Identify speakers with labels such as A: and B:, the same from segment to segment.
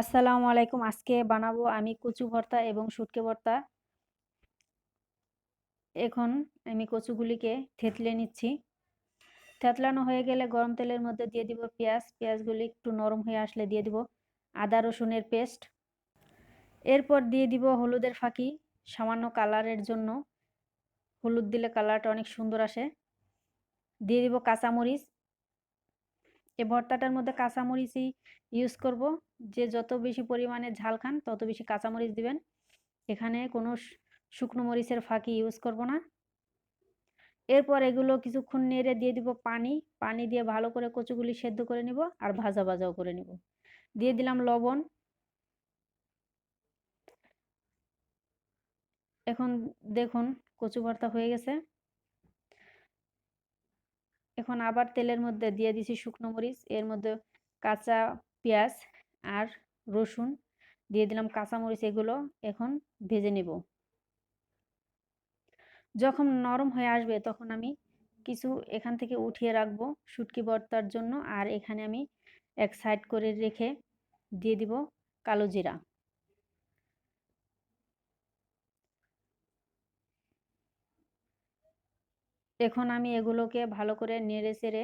A: আসসালামু আলাইকুম। আজকে বানাবো আমি কচু ভর্তা এবং শুটকি ভর্তা। এখন আমি কচুগুলিকে থেতলে নিচ্ছি। থেতলানো হয়ে গেলে গরম তেলের মধ্যে দিয়ে দিব পেঁয়াজ। পেঁয়াজগুলি একটু নরম হয়ে আসলে দিয়ে দিব আদা রসুনের পেস্ট। এরপর দিয়ে দিব হলুদের ফাঁকি সামান্য কালারের জন্য। হলুদ দিলে কালারটা অনেক সুন্দর আসে। দিয়ে দিব কাঁচামরিচ। এই ভর্তাটার মধ্যে কাঁচামরিচই ইউজ করব। যে যত বেশি পরিমাণে ঝাল খান তত বেশি কাঁচামরিচ দিবেন। এখানে কোনো শুকনো মরিচের ফাঁকি ইউজ করব না। এরপর এগুলো কিছুক্ষণ নেড়ে দিয়ে দিব পানি। পানি দিয়ে ভালো করে কচুগুলি সেদ্ধ করে নিব আর ভাজা ভাজাও করে নিব। দিয়ে দিলাম লবণ। এখন দেখুন কচু ভর্তা হয়ে গেছে। এখন আবার তেলের মধ্যে দিয়ে দিছি শুকনো মরিচ, এর মধ্যে কাঁচা পেঁয়াজ আর রসুন দিয়ে দিলাম, কাঁচামরিচ, এগুলো এখন ভেজে নেব। যখন নরম হয়ে আসবে তখন আমি কিছু এখান থেকে উঠিয়ে রাখবো শুটকি ভর্তার জন্য। আর এখানে আমি এক সাইড করে রেখে দিয়ে দিব কালো জিরা। এখন আমি এগুলোকে ভালো করে নেড়ে চেড়ে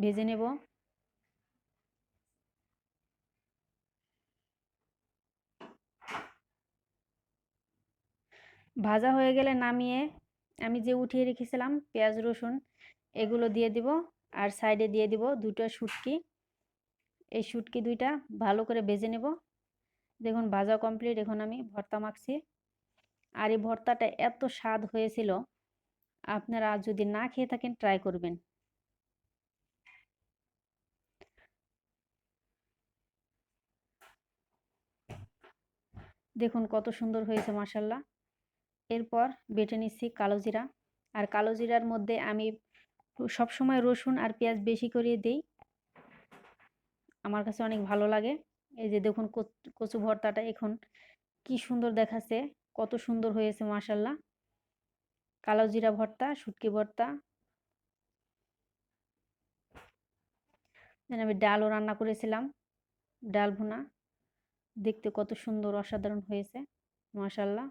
A: ভেজে নেব। ভাজা হয়ে গেলে নামিয়ে আমি যে উঠিয়ে রেখেছিলাম পেঁয়াজ রসুন এগুলো দিয়ে দিব। আর সাইডে দিয়ে দিব দুটো শুটকি। এই শুটকি দুইটা ভালো করে ভেজে নেব। দেখুন ভাজা কমপ্লিট। এখন আমি ভর্তা মাখছি। আর এই ভর্তাটা এত স্বাদ হয়েছিল, আপনারা যদি না খেয়ে থাকেন ট্রাই করবেন। দেখুন কত সুন্দর হয়েছে মাশাল্লাহ। এরপর বেটে নিচ্ছি কালো জিরা। আর কালো জিরার মধ্যে আমি সবসময় রসুন আর পেঁয়াজ বেশি করে দিই, আমার কাছে অনেক ভালো লাগে। এই যে দেখুন কচু ভর্তাটা এখন কি সুন্দর দেখাচ্ছে, কত সুন্দর হয়েছে মাশাল্লাহ। কালো জিরা ভর্তা, শুটকি ভর্তা। আমি ডালও রান্না করেছিলাম, ডাল ভুনা। দেখতে কত সুন্দর অসাধারণ হয়েছে মাশাল্লাহ।